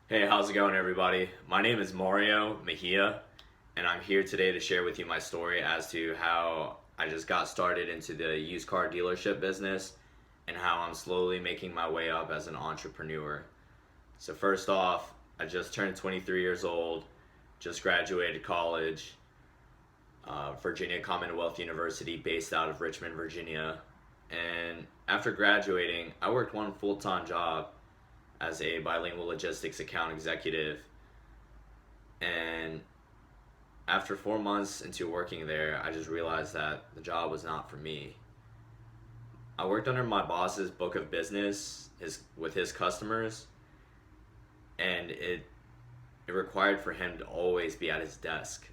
Hey, how's it going, everybody? My name is Mario Mejia, and I'm here today to share with you my story as to how I just got started into the used car dealership business and how I'm slowly making my way up as an entrepreneur. So, first off, I just turned 23 years old, just graduated college, Virginia Commonwealth University, based out of Richmond, Virginia. And after graduating, I worked one full time job as a bilingual logistics account executive. And after 4 months into working there, I just realized that the job was not for me. I worked under my boss's book of business with his customers, and it required for him to always be at his desk.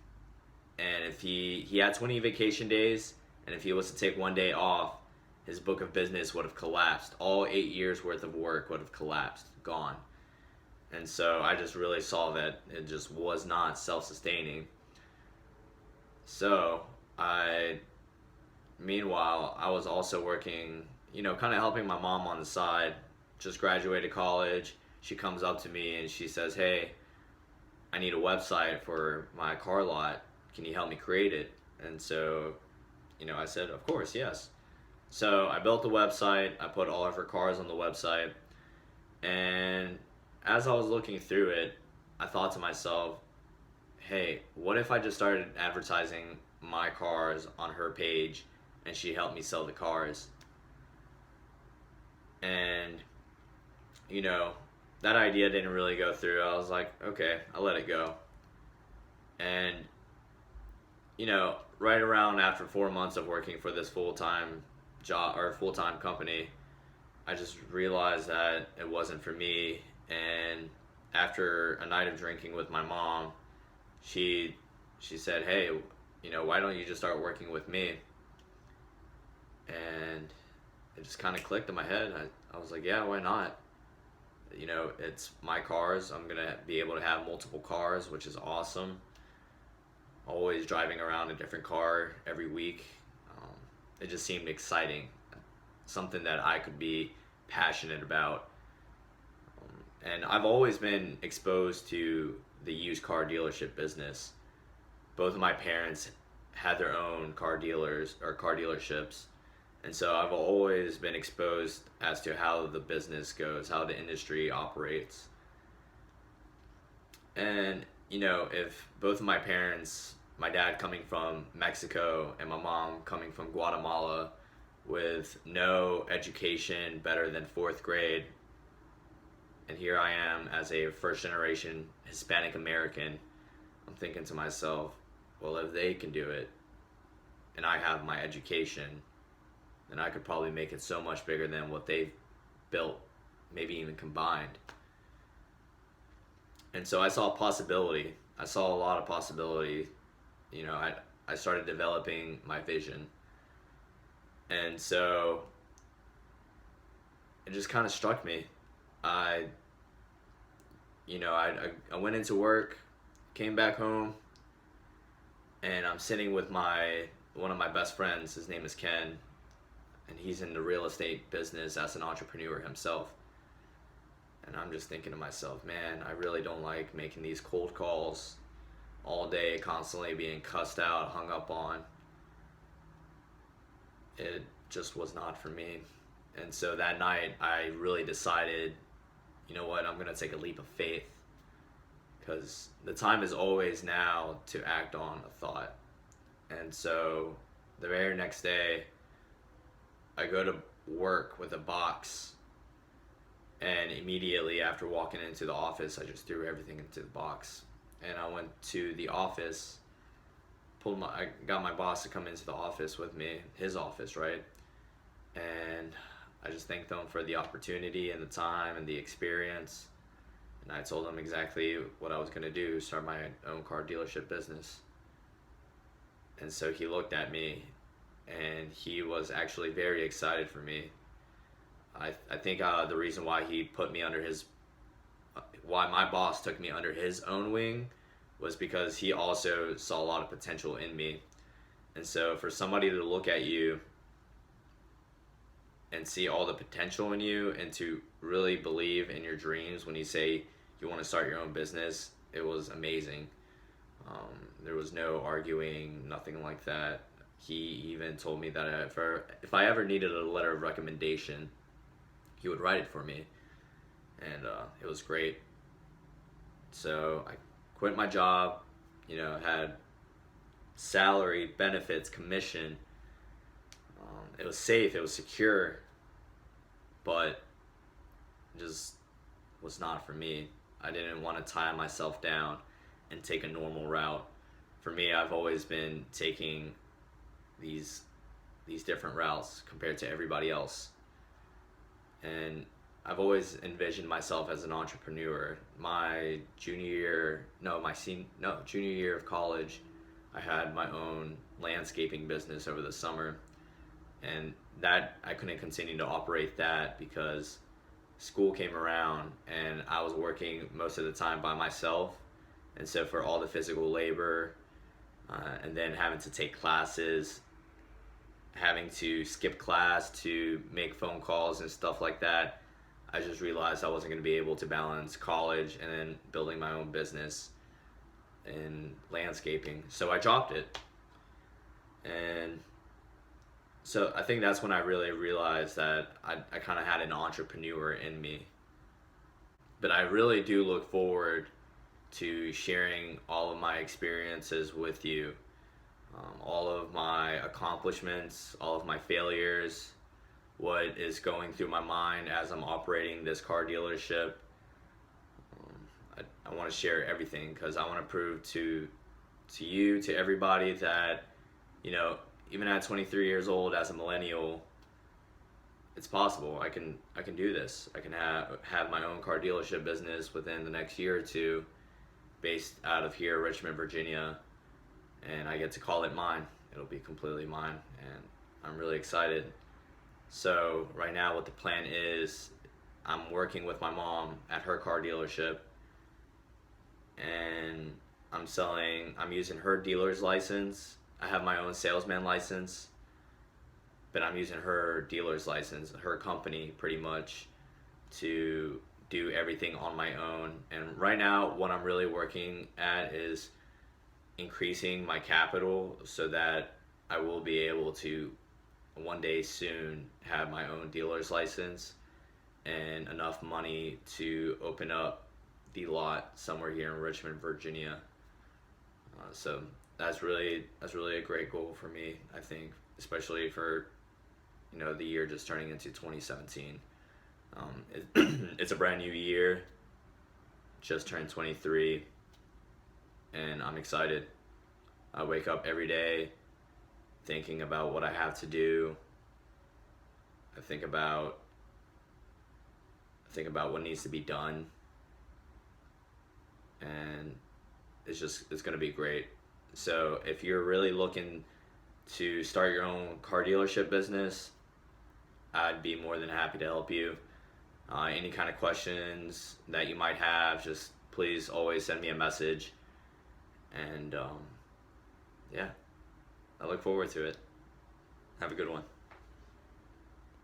And if he had 20 vacation days, and if he was to take one day off, his book of business would have collapsed. All 8 years worth of work would have collapsed, gone. And so I just really saw that it just was not self-sustaining. So meanwhile, I was also working, kind of helping my mom on the side. Just graduated college. She comes up to me and she says, "Hey, I need a website for my car lot. Can you help me create it?" And so, I said, "Of course, yes." So I built the website. I put all of her cars on the website. And as I was looking through it, I thought to myself, hey, what if I just started advertising my cars on her page and she helped me sell the cars? And, you know, that idea didn't really go through. I was like, okay, I'll let it go. And, right around after 4 months of working for this full-time job or full-time company, I just realized that it wasn't for me. And after a night of drinking with my mom, she said, "Hey, why don't you just start working with me?" And it just kind of clicked in my head. I was like, "Yeah, why not?" It's my cars. I'm gonna be able to have multiple cars, which is awesome. Always driving around a different car every week. Um, it just seemed exciting, something that I could be passionate about. And I've always been exposed to the used car dealership business. Both of my parents had their own car dealers or car dealerships. And so I've always been exposed as to how the business goes, how the industry operates. And, if both of my parents, my dad coming from Mexico and my mom coming from Guatemala with no education better than fourth grade, and here I am as a first generation Hispanic-American, I'm thinking to myself, well, if they can do it and I have my education, then I could probably make it so much bigger than what they've built, maybe even combined. And so I saw a possibility. I saw a lot of possibility. I started developing my vision. And so it just kind of struck me. I, I went into work, came back home, and I'm sitting with one of my best friends. His name is Ken, and he's in the real estate business as an entrepreneur himself. And I'm just thinking to myself, man, I really don't like making these cold calls all day, constantly being cussed out, hung up on. It just was not for me. And so that night, I really decided, you know what, I'm going to take a leap of faith, because the time is always now to act on a thought. And so the very next day, I go to work with a box, and immediately after walking into the office, I just threw everything into the box. And I went to the office, I got my boss to come into the office with me, his office, right? And I just thanked them for the opportunity and the time and the experience. And I told them exactly what I was going to do, start my own car dealership business. And so he looked at me, and he was actually very excited for me. I think the reason why why my boss took me under his own wing was because he also saw a lot of potential in me. And so for somebody to look at you and see all the potential in you and to really believe in your dreams when you say you want to start your own business, it was amazing. There was no arguing, nothing like that. He even told me that if I ever needed a letter of recommendation, he would write it for me, and it was great. So I quit my job, had salary, benefits, commission. It was safe, it was secure, but just was not for me. I didn't want to tie myself down and take a normal route. For me, I've always been taking these different routes compared to everybody else. And I've always envisioned myself as an entrepreneur. My junior year of college, I had my own landscaping business over the summer, and that I couldn't continue to operate that because school came around and I was working most of the time by myself. And so for all the physical labor, and then having to take classes, having to skip class to make phone calls and stuff like that, I just realized I wasn't going to be able to balance college and then building my own business in landscaping. So I dropped it. And so I think that's when I really realized that I kind of had an entrepreneur in me. But I really do look forward to sharing all of my experiences with you, all of my accomplishments, all of my failures, what is going through my mind as I'm operating this car dealership. I want to share everything because I want to prove to you, to everybody, that even at 23 years old as a millennial, it's possible. I can do this. I can have my own car dealership business within the next year or two, based out of here, Richmond, Virginia, and I get to call it mine. It'll be completely mine, and I'm really excited. So right now what the plan is, I'm working with my mom at her car dealership, and I'm using her dealer's license. I have my own salesman license, but I'm using her dealer's license, her company pretty much, to do everything on my own. And right now what I'm really working at is increasing my capital so that I will be able to one day soon have my own dealer's license and enough money to open up the lot somewhere here in Richmond, Virginia. So that's really a great goal for me, I think, especially for the year just turning into 2017. It's a brand new year, just turned 23, and I'm excited. I wake up every day thinking about what I have to do. I think about what needs to be done, and it's going to be great. So if you're really looking to start your own car dealership business, I'd be more than happy to help you. Any kind of questions that you might have, just please always send me a message. And yeah, I look forward to it. Have a good one.